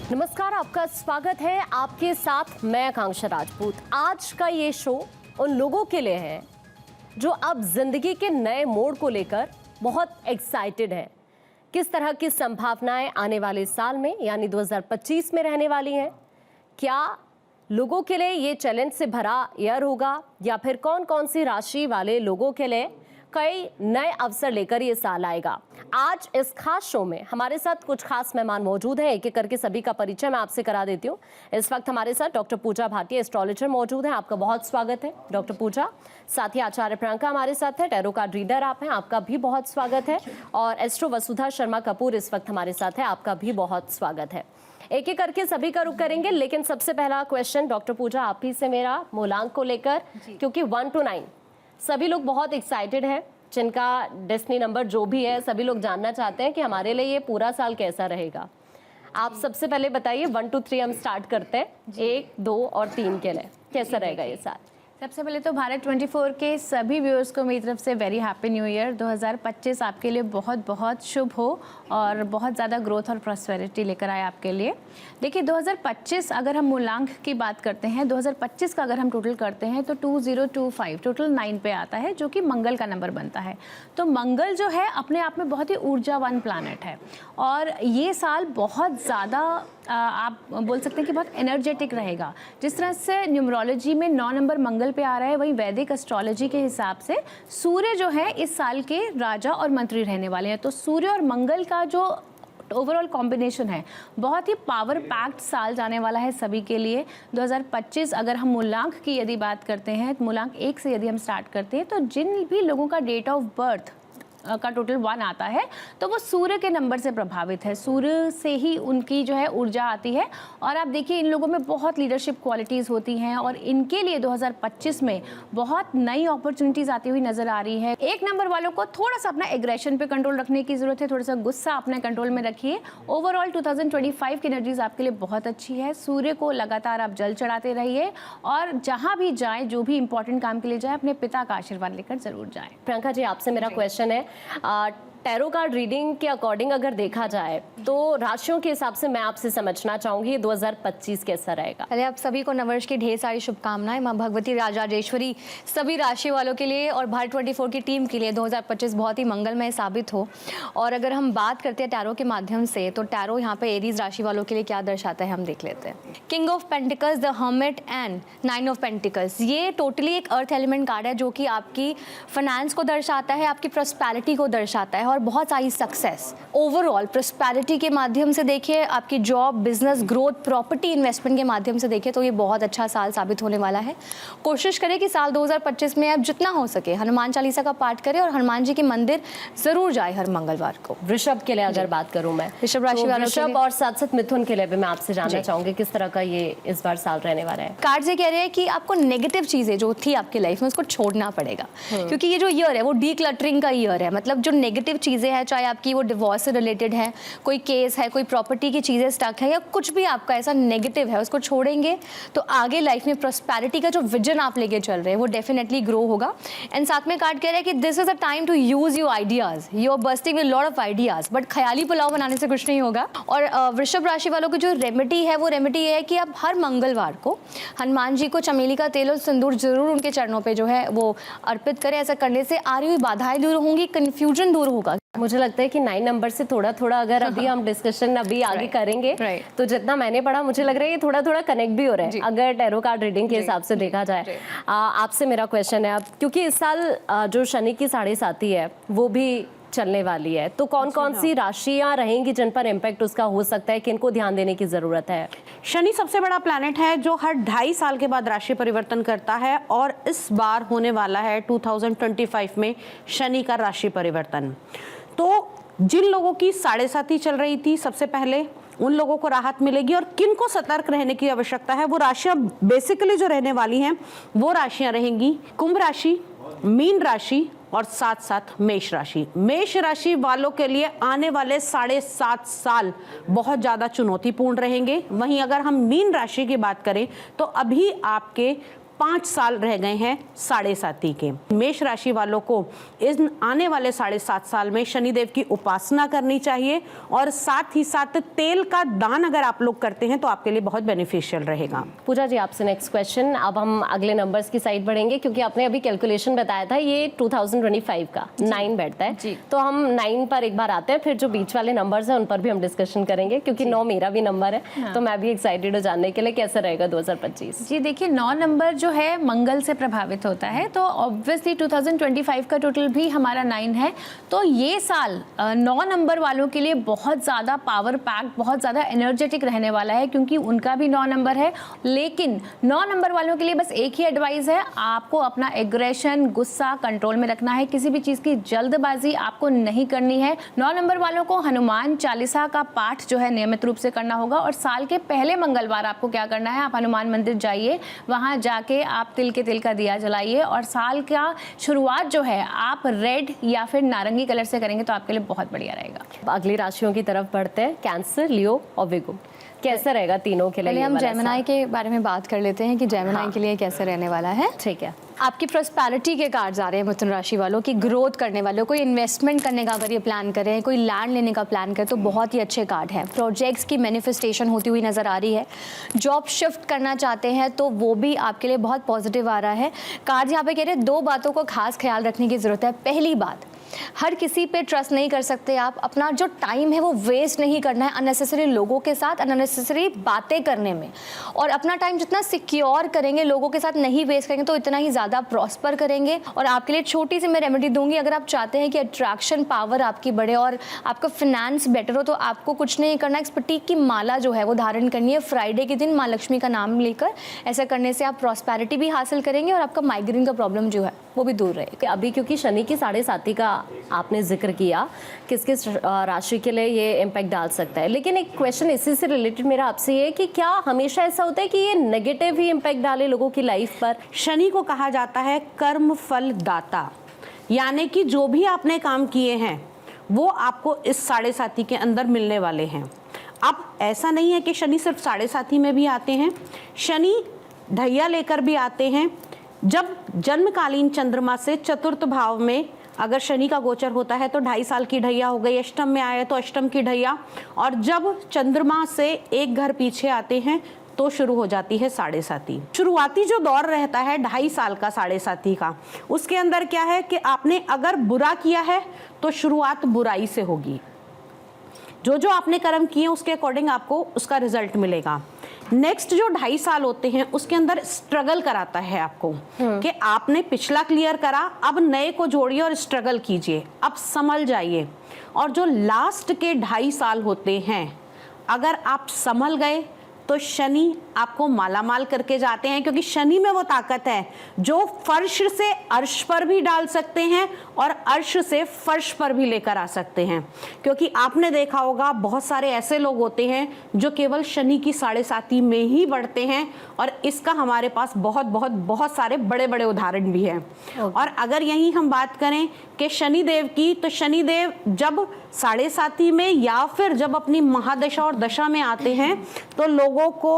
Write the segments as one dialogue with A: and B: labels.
A: नमस्कार, आपका स्वागत है। आपके साथ मैं आकांक्षा राजपूत। आज का ये शो उन लोगों के लिए है जो अब जिंदगी के नए मोड़ को लेकर बहुत एक्साइटेड है। किस तरह की संभावनाएं आने वाले साल में यानी 2025 में रहने वाली हैं? क्या लोगों के लिए ये चैलेंज से भरा ईयर होगा या फिर कौन कौन सी राशि वाले लोगों के लिए कई नए अवसर लेकर ये साल आएगा? आज इस खास शो में हमारे साथ कुछ खास मेहमान मौजूद हैं। एक एक करके सभी का परिचय मैं आपसे करा देती हूँ। इस वक्त हमारे साथ डॉक्टर पूजा भाटिया, एस्ट्रोलॉजर मौजूद हैं। आपका बहुत स्वागत है डॉक्टर पूजा। साथ ही आचार्य प्रियंका हमारे साथ है, टैरो कार्ड रीडर आप हैं, आपका भी बहुत स्वागत है। और एस्ट्रो वसुधा शर्मा कपूर इस वक्त हमारे साथ है, आपका भी बहुत स्वागत है। एक एक करके सभी का रुख करेंगे, लेकिन सबसे पहला क्वेश्चन डॉक्टर पूजा आप ही से मेरा मूलांक को लेकर, क्योंकि 1 to 9 सभी लोग बहुत एक्साइटेड हैं। जिनका डेस्टिनी नंबर जो भी है, सभी लोग जानना चाहते हैं कि हमारे लिए ये पूरा साल कैसा रहेगा। आप सबसे पहले बताइए, 1 to 3 हम स्टार्ट करते हैं, 1, 2 और 3 के लिए कैसा रहेगा ये साल?
B: सबसे पहले तो भारत 24 के सभी व्यूअर्स को मेरी तरफ से वेरी हैप्पी न्यू ईयर। 2025 आपके लिए बहुत बहुत शुभ हो और बहुत ज़्यादा ग्रोथ और प्रॉस्पेरिटी लेकर आए आपके लिए। देखिए 2025 अगर हम मूलांक की बात करते हैं, 2025 का अगर हम टोटल करते हैं तो 2025 टोटल 9 पे आता है, जो कि मंगल का नंबर बनता है। तो मंगल जो है अपने आप में बहुत ही ऊर्जावान प्लानट है और ये साल बहुत ज़्यादा आप बोल सकते हैं कि बहुत एनर्जेटिक रहेगा। जिस तरह से न्यूमरोलॉजी में 9 नंबर मंगल पे आ रहा है, वहीं वैदिक एस्ट्रोलॉजी के हिसाब से सूर्य जो है इस साल के राजा और मंत्री रहने वाले हैं। तो सूर्य और मंगल का जो ओवरऑल कॉम्बिनेशन है, बहुत ही पावर पैक्ड साल जाने वाला है सभी के लिए। 2025 अगर हम मूलांक की यदि बात करते हैं, मूलांक 1 से यदि हम स्टार्ट करते हैं, तो जिन भी लोगों का डेट ऑफ बर्थ का टोटल 1 आता है तो वो सूर्य के नंबर से प्रभावित है। सूर्य से ही उनकी जो है ऊर्जा आती है और आप देखिए इन लोगों में बहुत लीडरशिप क्वालिटीज़ होती हैं और इनके लिए 2025 में बहुत नई अपॉर्चुनिटीज़ आती हुई नज़र आ रही है। 1 नंबर वालों को थोड़ा सा अपना एग्रेशन पे कंट्रोल रखने की ज़रूरत है, थोड़ा सा गुस्सा अपने कंट्रोल में रखिए। ओवरऑल 2025 की एनर्जीज आपके लिए बहुत अच्छी है। सूर्य को लगातार आप जल चढ़ाते रहिए और जहाँ भी जाएँ, जो भी इंपॉर्टेंट काम के लिए जाए, अपने पिता का आशीर्वाद लेकर ज़रूर जाएँ।
A: प्रियंका जी, आपसे मेरा क्वेश्चन है, टैरो कार्ड रीडिंग के अकॉर्डिंग अगर देखा जाए तो राशियों के हिसाब से मैं आपसे समझना चाहूंगी 2025 कैसा रहेगा।
C: पहले आप सभी को नववर्ष की ढेर सारी शुभकामनाएं। मां भगवती राजराजेश्वरी सभी राशि वालों के लिए और भारत 24 की टीम के लिए 2025 बहुत ही मंगलमय साबित हो। और अगर हम बात करते हैं टैरो के माध्यम से, तो टैरो यहाँ पे एरीज राशि वालों के लिए क्या दर्शाता है हम देख लेते हैं। King of pentacles, the hermit and 9 of pentacles. ये टोटली एक अर्थ एलिमेंट कार्ड है जो कि आपकी फाइनेंस को दर्शाता है, आपकी प्रॉस्पेरिटी को दर्शाता है और बहुत सारी सक्सेस। ओवरऑल प्रॉस्पेरिटी के माध्यम से देखिए, आपकी job, business growth, property investment के माध्यम से देखिए तो ये बहुत अच्छा साल साबित होने वाला है। कोशिश करें कि साल 2025 में आप जितना हो सके हनुमान चालीसा का पाठ करें और हनुमान जी के मंदिर जरूर जाए हर मंगलवार को।
A: वृषभ के लिए अगर बात करूं मैं,
C: वृषभ राशि वालों के लिए
A: और साथ साथ मिथुन के लिए भी मैं आपसे जानना चाहूंगी किस तरह का ये इस बार साल रहने वाला है।
C: कार्ड से कह रहे हैं कि आपको नेगेटिव चीजें जो थी आपकी लाइफ में उसको छोड़ना पड़ेगा, क्योंकि ये जो ईयर है वो डीक्लटरिंग का ईयर है। मतलब जो नेगेटिव चीजें हैं, चाहे आपकी वो डिवोर्स से रिलेटेड है, कोई केस है, कोई प्रॉपर्टी की चीजें स्टक है या कुछ भी आपका ऐसा नेगेटिव है, उसको छोड़ेंगे तो आगे लाइफ में प्रॉस्पेरिटी का जो विजन आप लेके चल रहे हैं वो डेफिनेटली ग्रो होगा। एंड साथ में कार्ड कह रहे हैं कि this is a time to use your ideas, you are busting with lot of ideas, but ख्याली पुलाव बनाने से कुछ नहीं होगा। और वृषभ राशि वालों की जो रेमेडी है वो रेमेडी ये है कि आप हर मंगलवार को हनुमान जी को चमेली का तेल और सिंदूर जरूर उनके चरणों पे जो है वो अर्पित करें। ऐसा करने से आ रही हुई बाधाएं दूर होंगी, कन्फ्यूजन दूर होगा।
A: मुझे लगता है कि 9 नंबर से थोड़ा थोड़ा अगर अभी हम डिस्कशन अभी आगे करेंगे तो जितना मैंने पढ़ा मुझे लग रहा है ये थोड़ा थोड़ा कनेक्ट भी हो रहा है अगर टैरो कार्ड रीडिंग के हिसाब से देखा जाए। आपसे मेरा क्वेश्चन है अब, क्योंकि इस साल जो शनि की 7.5 है वो भी चलने वाली है, तो कौन कौन सी राशियां रहेंगी जिन पर इम्पैक्ट उसका हो सकता है, किनको ध्यान देने की जरूरत है?
D: शनि सबसे बड़ा प्लैनेट है जो हर 2.5 साल के बाद राशि परिवर्तन करता है और इस बार होने वाला है 2025 में शनि का राशि परिवर्तन। तो जिन लोगों की 7.5 चल रही थी, सबसे पहले उन लोगों को राहत मिलेगी और किनको सतर्क रहने की आवश्यकता है, वो राशियां बेसिकली जो रहने वाली हैं वो राशियां रहेंगी कुंभ राशि, मीन राशि और साथ साथ मेष राशि। मेष राशि वालों के लिए आने वाले 7.5 साल बहुत ज़्यादा चुनौतीपूर्ण रहेंगे। वहीं अगर हम मीन राशि की बात करें तो अभी आपके 5 साल रह गए हैं साढ़े साथी के। मेष राशि वालों को इन आने वाले 7.5 साल में शनिदेव की उपासना करनी चाहिए और साथ ही साथ तेल का दान अगर आप लोग करते हैं तो आपके लिए बहुत बेनिफिशियल रहेगा।
A: पूजा जी आपसे नेक्स्ट क्वेश्चन। अब हम अगले नंबर्स की साइड बढ़ेंगे क्योंकि आपने अभी कैलकुलेशन बताया था ये 2025 का 9 बैठता है
B: जी।
A: तो हम 9 पर एक बार आते हैं, फिर जो बीच वाले नंबर्स हैं उन पर भी हम डिस्कशन करेंगे क्योंकि 9 मेरा भी नंबर है। तो मैं भी एक्साइटेड हो जानने के लिए कैसा रहेगा 2025।
B: जी देखिए 9 नंबर जो है मंगल से प्रभावित होता है, तो ऑब्वियसली 2025 का टोटल भी हमारा 9 है। तो ये साल 9 नंबर वालों के लिए बहुत ज़्यादा पावर पैक, बहुत ज़्यादा एनर्जेटिक रहने वाला है क्योंकि उनका भी 9 नंबर है। लेकिन 9 नंबर वालों के लिए बस एक ही एडवाइस है, आपको अपना एग्रेशन, गुस्सा कंट्रोल में रखना है। किसी भी चीज़ की जल्दबाजी आपको नहीं करनी है। 9 नंबर वालों को हनुमान चालीसा का पाठ जो है नियमित रूप से करना होगा और साल के पहले मंगलवार आपको क्या करना है, आप हनुमान मंदिर जाइए, वहाँ जाके आप तिल का दिया जलाइए और साल का शुरुआत जो है आप रेड या फिर नारंगी कलर से करेंगे तो आपके लिए बहुत बढ़िया रहेगा।
A: अगली राशियों की तरफ बढ़ते हैं, कैंसर, लियो और विगो। कैसा रहेगा तीनों के लिए?
C: पहले हम
A: ये वाला
C: जेमिनाई के बारे में बात कर लेते हैं कि जेमिनाई के लिए कैसे रहने वाला है।
A: ठीक है।
C: आपकी प्रॉस्पेरिटी के कार्ड्स आ रहे हैं मिथुन राशि वालों की, ग्रोथ करने वालों, कोई इन्वेस्टमेंट करने का अगर ये प्लान करें, कोई लैंड लेने का प्लान करें तो बहुत ही अच्छे कार्ड हैं। प्रोजेक्ट्स की मैनिफेस्टेशन होती हुई नज़र आ रही है। जॉब शिफ्ट करना चाहते हैं तो वो भी आपके लिए बहुत पॉजिटिव आ रहा है। कार्ड यहाँ पे कह रहे हैं 2 बातों को खास ख्याल रखने की ज़रूरत है। पहली बात, हर किसी पे ट्रस्ट नहीं कर सकते आप। अपना जो टाइम है वो वेस्ट नहीं करना है अननेसेसरी लोगों के साथ, अननेसेसरी बातें करने में। और अपना टाइम जितना सिक्योर करेंगे, लोगों के साथ नहीं वेस्ट करेंगे तो इतना ही ज़्यादा प्रॉस्पर करेंगे। और आपके लिए छोटी सी मैं रेमेडी दूंगी, अगर आप चाहते हैं कि अट्रैक्शन पावर आपकी बढ़े और आपका फिनेंस बेटर हो तो आपको कुछ नहीं करना, एक स्फटिक की माला जो है वो धारण करनी है फ्राइडे के दिन माँ लक्ष्मी का नाम लेकर। ऐसा करने से आप प्रॉस्पेरिटी भी हासिल करेंगे और आपका माइग्रेन का प्रॉब्लम जो है वो भी दूर रहेगा।
A: अभी क्योंकि शनि की 7.5 का आपने जिक्र किया, किस किस राशि के लिए ये इम्पैक्ट डाल सकता है, लेकिन एक क्वेश्चन इसी से रिलेटेड मेरा आपसे ये है कि क्या हमेशा ऐसा होता है कि ये नेगेटिव ही इम्पैक्ट डाले लोगों की लाइफ पर?
D: शनि को कहा जाता है कर्म फल दाता, यानी कि जो भी आपने काम किए हैं वो आपको इस 7.5 के अंदर मिलने वाले हैं। अब ऐसा नहीं है कि शनि सिर्फ 7.5 में भी आते हैं, शनि ढैया लेकर भी आते हैं। जब जन्मकालीन चंद्रमा से चतुर्थ भाव में अगर शनि का गोचर होता है तो 2.5 साल की ढैया हो गई, अष्टम में आए तो अष्टम की ढैया, और जब चंद्रमा से एक घर पीछे आते हैं तो शुरू हो जाती है 7.5। शुरुआती जो दौर रहता है 2.5 साल का 7.5 का, उसके अंदर क्या है कि आपने अगर बुरा किया है तो शुरुआत बुराई से होगी। जो जो आपने कर्म किए उसके अकॉर्डिंग आपको उसका रिजल्ट मिलेगा। नेक्स्ट जो 2.5 साल होते हैं उसके अंदर स्ट्रगल कराता है आपको कि आपने पिछला क्लियर करा, अब नए को जोड़िए और स्ट्रगल कीजिए, अब संभल जाइए। और जो लास्ट के 2.5 साल होते हैं, अगर आप संभल गए तो शनि आपको मालामाल करके जाते हैं, क्योंकि शनि में वो ताकत है जो फर्श से अर्श पर भी डाल सकते हैं और अर्श से फर्श पर भी लेकर आ सकते हैं। क्योंकि आपने देखा होगा बहुत सारे ऐसे लोग होते हैं जो केवल शनि की 7.5 में ही बढ़ते हैं, और इसका हमारे पास बहुत सारे बड़े बड़े उदाहरण भी हैं। और अगर यही हम बात करें कि शनिदेव की, तो शनिदेव जब 7.5 में या फिर जब अपनी महादशा और दशा में आते हैं तो लोगों को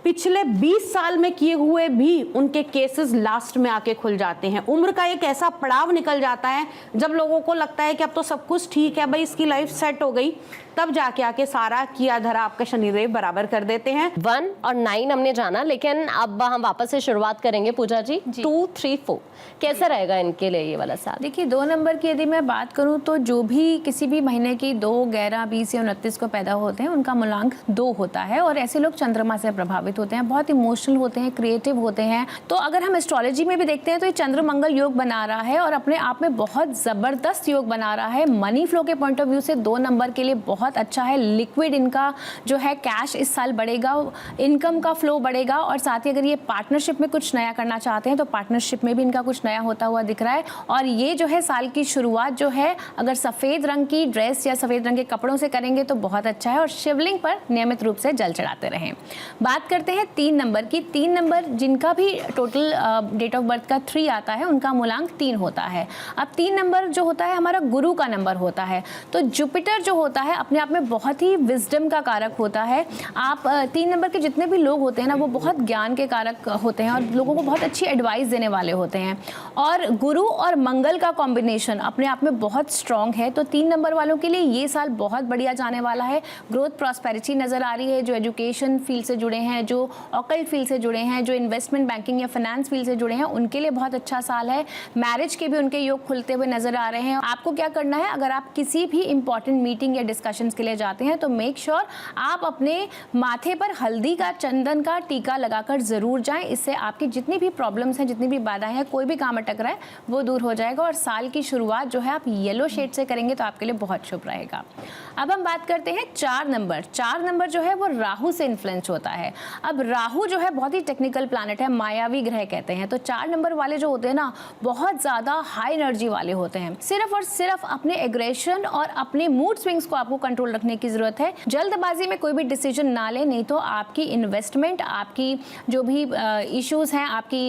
D: पिछले 20 साल में किए हुए भी उनके केसेस लास्ट में आके खुल जाते हैं। उम्र का एक ऐसा पड़ाव निकल जाता है जब लोगों को लगता है कि अब तो सब कुछ ठीक है भाई, इसकी लाइफ सेट हो गई, तब जाके आके सारा किया धरा आपका शनिदेव बराबर कर देते हैं।
A: 1 और 9 हमने जाना, लेकिन अब हम वापस से शुरुआत करेंगे पूजा जी। 2, 3, 4 कैसा रहेगा इनके लिए ये वाला साल?
B: देखिए 2 नंबर की यदि मैं बात करूं तो जो भी किसी भी महीने की 2, 11, 20 या 29 को पैदा होते हैं उनका मूलांक 2 होता है। और ऐसे लोग चंद्रमा से प्रभावित होते हैं, बहुत इमोशनल होते हैं, क्रिएटिव होते हैं। तो अगर हम एस्ट्रोलॉजी में भी देखते हैं तो ये चंद्र मंगल योग बना रहा है और अपने आप में बहुत ज़बरदस्त योग बना रहा है। मनी फ्लो के पॉइंट ऑफ व्यू से 2 नंबर के लिए बहुत अच्छा है। लिक्विड इनका जो है कैश इस साल बढ़ेगा, इनकम का फ्लो बढ़ेगा, और साथ ही अगर ये पार्टनरशिप में कुछ नया करना चाहते हैं तो पार्टनरशिप में भी इनका कुछ नया होता हुआ दिख रहा है। और ये जो है साल की शुरुआत जो है अगर सफ़ेद रंग की ड्रेस या सफ़ेद रंग के कपड़ों से करेंगे तो बहुत अच्छा है। और शिवलिंग पर नियमित रूप से जल चढ़ाते रहें। बात करते करते हैं 3 नंबर की, 3 नंबर जिनका भी टोटल डेट ऑफ बर्थ का 3 आता है उनका मूलांक 3 होता है। अब 3 नंबर जो होता है हमारा गुरु का नंबर होता है। तो जुपिटर जो होता है अपने आप में बहुत ही विजडम का कारक होता है। आप 3 नंबर के जितने भी लोग होते हैं ना वो बहुत ज्ञान के कारक होते हैं और लोगों को बहुत अच्छी एडवाइस देने वाले होते हैं। और गुरु और मंगल का कॉम्बिनेशन अपने आप में बहुत स्ट्रॉन्ग है। तो 3 नंबर वालों के लिए ये साल बहुत बढ़िया जाने वाला है। ग्रोथ प्रॉस्पेरिटी नज़र आ रही है। जो एजुकेशन फील्ड से जुड़े हैं, जो ऑकल्ट फील्ड से जुड़े हैं, जो इन्वेस्टमेंट बैंकिंग या फाइनेंस फील्ड से जुड़े हैं उनके लिए बहुत अच्छा साल है। मैरिज के भी उनके योग खुलते हुए नजर आ रहे हैं। आपको क्या करना है, अगर आप किसी भी इंपॉर्टेंट मीटिंग या डिस्कशंस के लिए जाते हैं तो मेक श्योर आप अपने माथे पर हल्दी का, चंदन का टीका लगाकर जरूर जाएं। इससे आपकी जितनी भी प्रॉब्लम्स हैं, जितनी भी बाधाएं हैं, कोई भी काम अटक रहा है वो दूर हो जाएगा। और साल की शुरुआत जो है आप येलो शेड से करेंगे तो आपके लिए बहुत शुभ रहेगा। अब हम बात करते हैं 4 नंबर। 4 नंबर जो है वो राहु से इन्फ्लुएंस होता है। अब राहु जो है बहुत ही टेक्निकल प्लैनेट है, मायावी ग्रह कहते हैं। तो 4 नंबर वाले जो होते हैं ना बहुत ज़्यादा हाई एनर्जी वाले होते हैं। सिर्फ और सिर्फ अपने एग्रेशन और अपने मूड स्विंग्स को आपको कंट्रोल रखने की ज़रूरत है। जल्दबाजी में कोई भी डिसीजन ना लें, नहीं तो आपकी इन्वेस्टमेंट, आपकी जो भी इश्यूज़ हैं, आपकी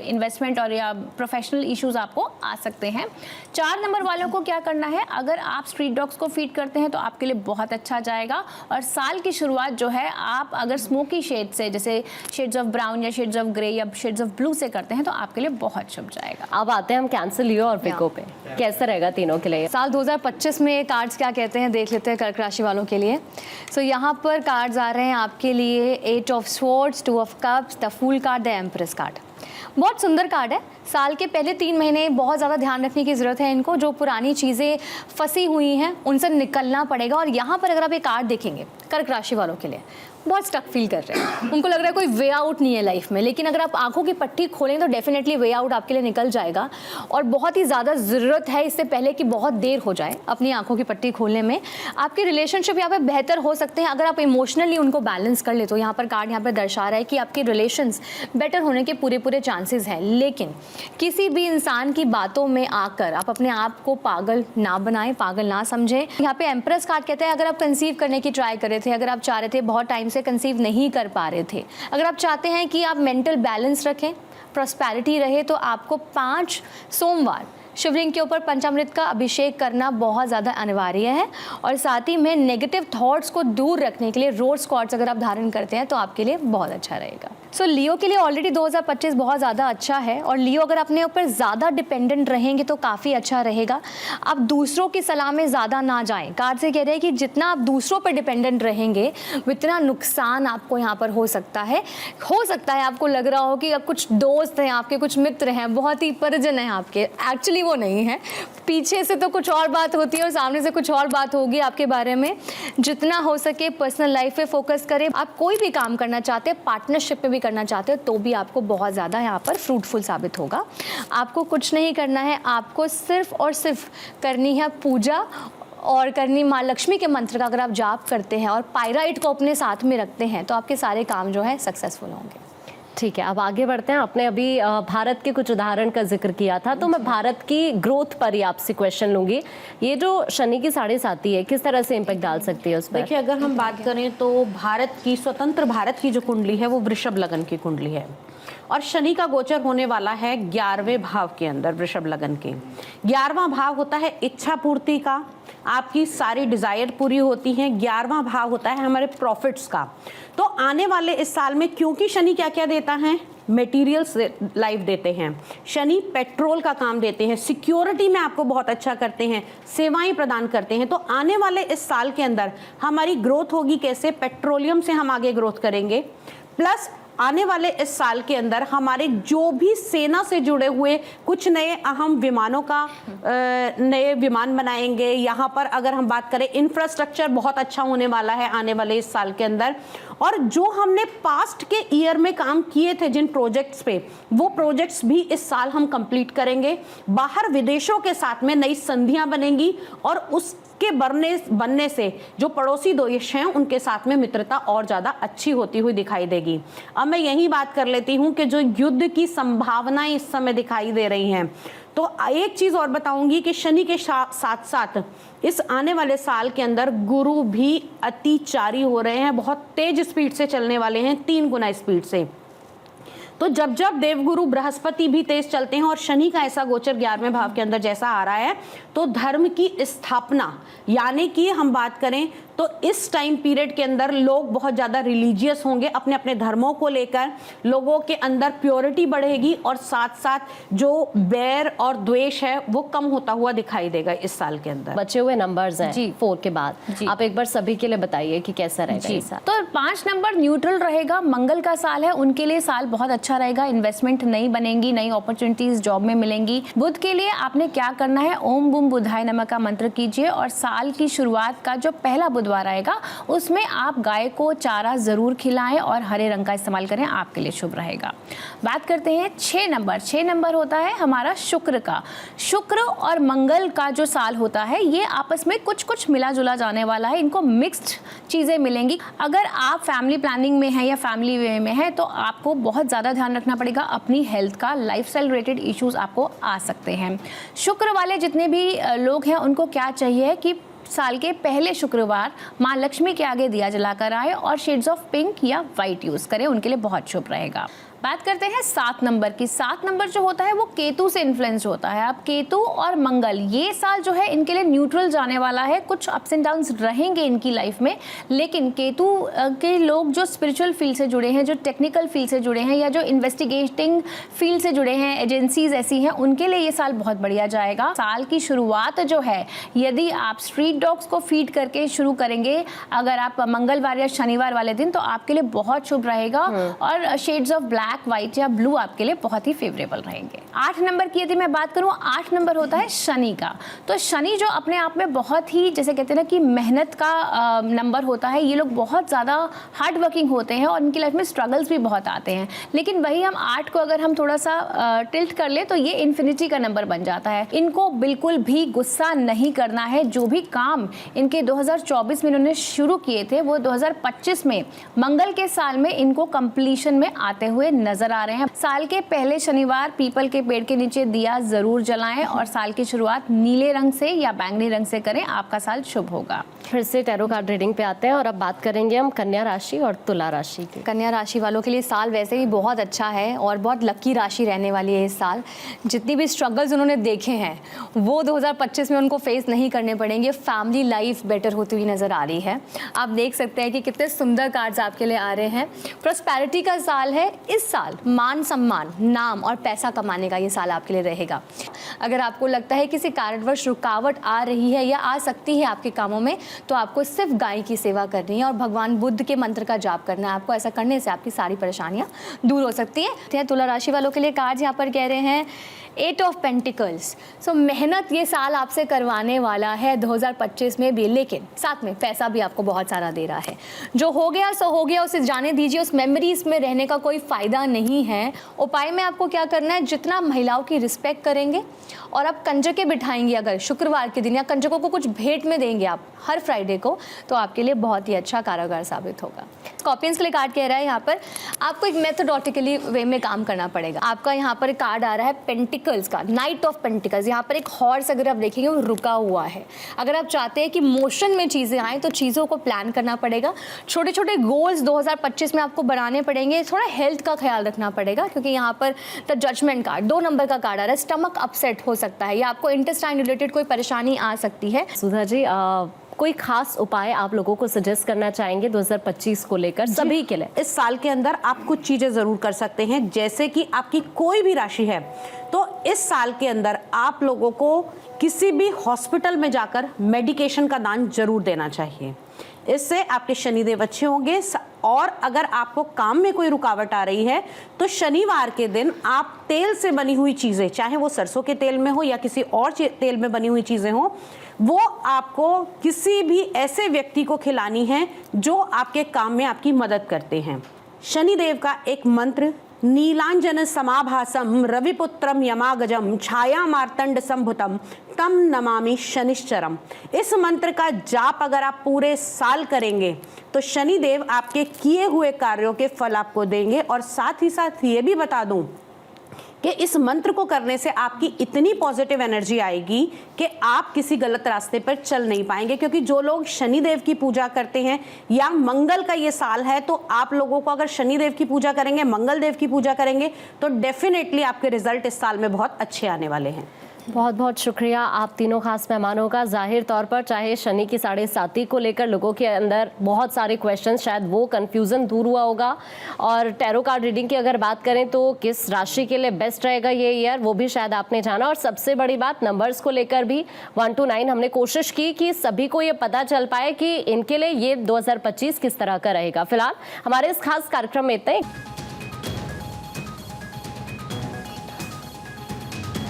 B: इन्वेस्टमेंट और या प्रोफेशनल इश्यूज़ आपको आ सकते हैं। 4 नंबर वालों को क्या करना है, अगर आप स्ट्रीट डॉग्स को फीड करते हैं तो आपके लिए बहुत अच्छा जाएगा। और साल की शुरुआत जो है आप अगर स्मोकी शेड से, जैसे शेड्स ऑफ ब्राउन या शेड्स ऑफ ग्रे या शेड्स ऑफ ब्लू से करते हैं तो आपके लिए बहुत शुभ जाएगा।
A: अब आते हैं हम कैंसर, लियो और विको पे। कैसा रहेगा तीनों के लिए
C: साल 2025 में कार्ड्स क्या कहते हैं देख लेते हैं कर्क राशि वालों के लिए। सो यहाँ पर कार्ड्स आ रहे हैं आपके लिए 8 of swords, 2 of cups, the fool card, the empress card. बहुत सुंदर कार्ड है। साल के पहले 3 महीने बहुत ज़्यादा ध्यान रखने की ज़रूरत है इनको। जो पुरानी चीज़ें फंसी हुई हैं उनसे निकलना पड़ेगा। और यहाँ पर अगर आप ये कार्ड देखेंगे कर्क राशि वालों के लिए बहुत स्टक फील कर रहे हैं, उनको लग रहा है कोई वे आउट नहीं है लाइफ में। लेकिन अगर आप आंखों की पट्टी खोलें तो डेफिनेटली वे आउट आपके लिए निकल जाएगा। और बहुत ही ज़्यादा ज़रूरत है इससे पहले कि बहुत देर हो जाए अपनी आंखों की पट्टी खोलने में। आपके रिलेशनशिप यहाँ पे बेहतर हो सकते हैं अगर आप इमोशनली उनको बैलेंस कर ले। तो यहाँ पर कार्ड यहाँ पर दर्शा रहा है कि आपके रिलेशंस बेटर होने के पूरे चांसेस हैं। लेकिन किसी भी इंसान की बातों में आकर आप अपने आप को पागल ना बनाएं, पागल ना समझें। यहाँ पे एम्प्रेस कार्ड कहते हैं अगर आप कंसीव करने की ट्राई कर रहे थे, अगर आप चाह रहे थे, बहुत टाइम से कंसीव नहीं कर पा रहे थे, अगर आप चाहते हैं कि आप मेंटल बैलेंस रखें, प्रॉस्पेरिटी रहे, तो आपको 5 सोमवार शिवलिंग के ऊपर पंचामृत का अभिषेक करना बहुत ज़्यादा अनिवार्य है। और साथ ही में नेगेटिव थॉट्स को दूर रखने के लिए रोज क्वार्ट्स अगर आप धारण करते हैं तो आपके लिए बहुत अच्छा रहेगा। सो लियो के लिए ऑलरेडी 2025 बहुत ज़्यादा अच्छा है। और लियो अगर अपने ऊपर ज़्यादा डिपेंडेंट रहेंगे तो काफ़ी अच्छा रहेगा। आप दूसरों की सलाह में ज़्यादा ना जाएं। कार्ड से कह रहे हैं कि जितना आप दूसरों पर डिपेंडेंट रहेंगे उतना नुकसान आपको यहाँ पर हो सकता है। आपको लग रहा हो कि अब कुछ दोस्त हैं आपके, कुछ मित्र हैं, बहुत ही परिजन हैं आपके, एक्चुअली वो नहीं है। पीछे से तो कुछ और बात होती है और सामने से कुछ और बात होगी आपके बारे में। जितना हो सके पर्सनल लाइफ पे फोकस करें। आप कोई भी काम करना चाहते हैं, पार्टनरशिप में भी करना चाहते हो तो भी आपको बहुत ज़्यादा यहाँ पर फ्रूटफुल साबित होगा। आपको कुछ नहीं करना है, आपको सिर्फ और सिर्फ करनी है पूजा और करनी माँ लक्ष्मी के मंत्र का अगर आप जाप करते हैं और पायराइट को अपने साथ में रखते हैं तो आपके सारे काम जो है सक्सेसफुल होंगे।
A: ठीक है, अब आगे बढ़ते हैं। आपने अभी भारत के कुछ उदाहरण का जिक्र किया था, तो मैं भारत की ग्रोथ पर ही आपसे क्वेश्चन लूंगी। ये जो शनि की 7.5 है किस तरह से इम्पैक्ट डाल सकती है उस पर?
D: देखिए, अगर हम बात करें तो भारत की स्वतंत्र भारत की जो कुंडली है वो वृषभ लगन की कुंडली है और शनि का गोचर होने वाला है 11वें भाव के अंदर। वृषभ लगन के 11वां भाव होता है इच्छा पूर्ति का, आपकी सारी डिजायर पूरी होती हैं। 11वां भाव होता है हमारे प्रॉफिट्स का। तो आने वाले इस साल में क्योंकि शनि क्या क्या देता है, मटेरियल्स लाइफ देते हैं, शनि पेट्रोल का काम देते हैं, सिक्योरिटी में आपको बहुत अच्छा करते हैं, सेवाएं प्रदान करते हैं। तो आने वाले इस साल के अंदर हमारी ग्रोथ होगी कैसे, पेट्रोलियम से हम आगे ग्रोथ करेंगे। प्लस आने वाले इस साल के अंदर हमारे जो भी सेना से जुड़े हुए कुछ नए अहम विमानों का नए विमान बनाएंगे। यहाँ पर अगर हम बात करें इंफ्रास्ट्रक्चर बहुत अच्छा होने वाला है आने वाले इस साल के अंदर। और जो हमने पास्ट के ईयर में काम किए थे जिन प्रोजेक्ट्स पे, वो प्रोजेक्ट्स भी इस साल हम कंप्लीट करेंगे। बाहर विदेशों के साथ में नई संधियां बनेंगी और उसके बनने से जो पड़ोसी देश हैं उनके साथ में मित्रता और ज़्यादा अच्छी होती हुई दिखाई देगी। अब मैं यही बात कर लेती हूँ कि जो युद्ध की संभावनाएं इस समय दिखाई दे रही हैं, तो एक चीज और बताऊंगी कि शनि के साथ साथ इस आने वाले साल के अंदर गुरु भी अतिचारी हो रहे हैं, बहुत तेज स्पीड से चलने वाले हैं, 3 गुना स्पीड से। तो जब जब देवगुरु बृहस्पति भी तेज चलते हैं और शनि का ऐसा गोचर 11वें भाव के अंदर जैसा आ रहा है, तो धर्म की स्थापना, यानी कि हम बात करें तो इस टाइम पीरियड के अंदर लोग बहुत ज़्यादा रिलीजियस होंगे, अपने अपने धर्मों को लेकर लोगों के अंदर प्योरिटी बढ़ेगी और साथ साथ जो बैर और द्वेष है वो कम होता हुआ दिखाई देगा इस साल के अंदर।
A: बचे हुए नंबर्स हैं
B: जी
A: 4 के बाद, आप एक बार सभी के लिए बताइए कि कैसा रहेगा
B: जी।
A: ये साल।
B: तो 5 नंबर न्यूट्रल रहेगा, मंगल का साल है, उनके लिए साल बहुत अच्छा रहेगा। इन्वेस्टमेंट नई बनेंगी, नई अपॉर्चुनिटीज जॉब में मिलेंगी। बुध के लिए आपने क्या करना है, ओम बुम बुधाय नमः का मंत्र कीजिए और साल की शुरुआत का जो पहला बुधवार आएगा उसमें आप गाय को चारा जरूर खिलाएं और हरे रंग का इस्तेमाल करें, आपके लिए शुभ रहेगा। बात करते हैं 6 नंबर। 6 नंबर होता है हमारा शुक्र का। शुक्र और मंगल का जो साल होता है ये आपस में कुछ कुछ मिला जुला जाने वाला है, इनको मिक्स्ड चीज़ें मिलेंगी। अगर आप फैमिली प्लानिंग में हैं या फैमिली वे में हैं तो आपको बहुत ज़्यादा ध्यान रखना पड़ेगा अपनी हेल्थ का, लाइफस्टाइल रिलेटेड इश्यूज आपको आ सकते हैं। शुक्र वाले जितने भी लोग हैं उनको क्या चाहिए कि साल के पहले शुक्रवार माँ लक्ष्मी के आगे दिया जलाकर आए और शेड्स ऑफ पिंक या वाइट यूज़ करें, उनके लिए बहुत शुभ रहेगा। बात करते हैं 7 नंबर की। 7 नंबर जो होता है वो केतु से इन्फ्लुएंस होता है। अब केतु और मंगल ये साल जो है इनके लिए न्यूट्रल जाने वाला है, कुछ अप्स एंड डाउन्स रहेंगे इनकी लाइफ में, लेकिन केतु के लोग जो स्पिरिचुअल फील्ड से जुड़े हैं, जो टेक्निकल फील्ड से जुड़े हैं या जो इन्वेस्टिगेटिंग फील्ड से जुड़े हैं, एजेंसीज ऐसी हैं, उनके लिए ये साल बहुत बढ़िया जाएगा। साल की शुरुआत जो है यदि आप स्ट्रीट डॉग्स को फीड करके शुरू करेंगे अगर आप मंगलवार या शनिवार वाले दिन, तो आपके लिए बहुत शुभ रहेगा और शेड्स ऑफ ब्लैक, व्हाइट या ब्लू आपके लिए बहुत ही फेवरेबल रहेंगे। 8 नंबर की यदि मैं बात करूं, 8 नंबर होता है शनि का। तो शनि जो अपने आप में बहुत ही, जैसे कहते हैं ना कि मेहनत का नंबर होता है, ये लोग बहुत ज़्यादा हार्ड वर्किंग होते हैं और इनकी लाइफ में स्ट्रगल्स भी बहुत आते हैं, लेकिन वही हम 8 को अगर हम थोड़ा सा टिल्ट कर ले तो ये इन्फिनिटी का नंबर बन जाता है। इनको बिल्कुल भी गुस्सा नहीं करना है। जो भी काम इनके 2024 में इन्होंने शुरू किए थे वो 2025 में मंगल के साल में इनको कंप्लीशन में आते हुए नजर आ रहे हैं। साल के पहले शनिवार पीपल के पेड़ के नीचे दिया जरूर जलाएं और साल की शुरुआत नीले रंग से या बैंगनी रंग से करें, आपका साल शुभ होगा।
A: फिर से टैरो कार्ड रीडिंग पे आते हैं और अब बात करेंगे हम कन्या राशि और तुला राशि की।
C: कन्या राशि वालों के लिए साल वैसे ही बहुत अच्छा है और बहुत लकी राशि रहने वाली है इस साल। जितनी भी स्ट्रगल्स उन्होंने देखे हैं वो 2025 में उनको फेस नहीं करने पड़ेंगे। फैमिली लाइफ बेटर होती हुई नज़र आ रही है। आप देख सकते हैं कि कितने सुंदर कार्ड्स आपके लिए आ रहे हैं। प्रॉस्पेरिटी का साल है। इस साल मान सम्मान, नाम और पैसा कमाने का ये साल आपके लिए रहेगा। अगर आपको लगता है किसी कारणवश रुकावट आ रही है या आ सकती है आपके कामों में, तो आपको सिर्फ गाय की सेवा करनी है और भगवान बुद्ध के मंत्र का जाप करना है। आपको ऐसा करने से आपकी सारी परेशानियां दूर हो सकती हैं। तुला राशि वालों के लिए कार्ड यहाँ पर कह रहे हैं 8 ऑफ पेंटिकल्स। सो मेहनत ये साल आपसे करवाने वाला है 2025 में भी, लेकिन साथ में पैसा भी आपको बहुत सारा दे रहा है। जो हो गया सो हो गया, उसे जाने दीजिए। उस मेमोरीज में रहने का कोई फ़ायदा नहीं है। उपाय में आपको क्या करना है, जितना महिलाओं की रिस्पेक्ट करेंगे और आप कंजकें बिठाएंगे अगर शुक्रवार के दिन, या कंजकों को कुछ भेंट में देंगे आप हर फ्राइडे को, तो आपके लिए बहुत ही अच्छा कारगर साबित होगा। स्कॉर्पियंस के लिए कार्ड कह रहा है यहाँ पर आपको एक मेथोडॉटिकली वे में काम करना पड़ेगा। आपका यहाँ पर कार्ड आ रहा है पेंटिकल्स का, नाइट ऑफ पेंटिकल्स। यहाँ पर एक हॉर्स अगर आप देखेंगे वो रुका हुआ है। अगर आप चाहते हैं कि मोशन में चीज़ें आएँ तो चीज़ों को प्लान करना पड़ेगा। छोटे छोटे गोल्स 2025 में आपको बनाने पड़ेंगे। थोड़ा हेल्थ का ख्याल रखना पड़ेगा क्योंकि यहाँ पर द जजमेंट कार्ड 2 नंबर का कार्ड आ रहा है। स्टमक अपसेट हो सकता है या आपको इंटेस्टाइन रिलेटेड कोई परेशानी आ सकती है।
A: सुधा जी, कोई खास उपाय आप लोगों को सजेस्ट करना चाहेंगे 2025 को लेकर सभी के लिए?
D: इस साल के अंदर आप कुछ चीजें जरूर कर सकते हैं, जैसे कि आपकी कोई भी राशि है तो इस साल के अंदर आप लोगों को किसी भी हॉस्पिटल में जाकर मेडिकेशन का दान जरूर देना चाहिए। इससे आपके शनिदेव अच्छे होंगे। और अगर आपको काम में कोई रुकावट आ रही है तो शनिवार के दिन आप तेल से बनी हुई चीज़ें, चाहे वो सरसों के तेल में हो या किसी और तेल में बनी हुई चीज़ें हो, वो आपको किसी भी ऐसे व्यक्ति को खिलानी है जो आपके काम में आपकी मदद करते हैं। शनिदेव का एक मंत्र, नीलांजन समाभासम रविपुत्रम यमागजम छाया मार्तंड संभुतम तम नमामि शनिश्चरम। इस मंत्र का जाप अगर आप पूरे साल करेंगे तो शनिदेव आपके किए हुए कार्यों के फल आपको देंगे। और साथ ही साथ ये भी बता दूं कि इस मंत्र को करने से आपकी इतनी पॉजिटिव एनर्जी आएगी कि आप किसी गलत रास्ते पर चल नहीं पाएंगे। क्योंकि जो लोग शनिदेव की पूजा करते हैं या मंगल का ये साल है, तो आप लोगों को अगर शनिदेव की पूजा करेंगे, मंगल देव की पूजा करेंगे, तो डेफिनेटली आपके रिजल्ट इस साल में बहुत अच्छे आने वाले हैं।
A: बहुत बहुत शुक्रिया आप तीनों खास मेहमानों का। जाहिर तौर पर चाहे शनि की 7.5 को लेकर लोगों के अंदर बहुत सारे क्वेश्चन, शायद वो कंफ्यूजन दूर हुआ होगा। और टैरो कार्ड रीडिंग की अगर बात करें तो किस राशि के लिए बेस्ट रहेगा ये ईयर, वो भी शायद आपने जाना। और सबसे बड़ी बात, नंबर्स को लेकर भी 1 to 9 हमने कोशिश की कि सभी को ये पता चल पाए कि इनके लिए ये 2025 किस तरह का रहेगा। फिलहाल हमारे इस खास कार्यक्रम में इतना ही।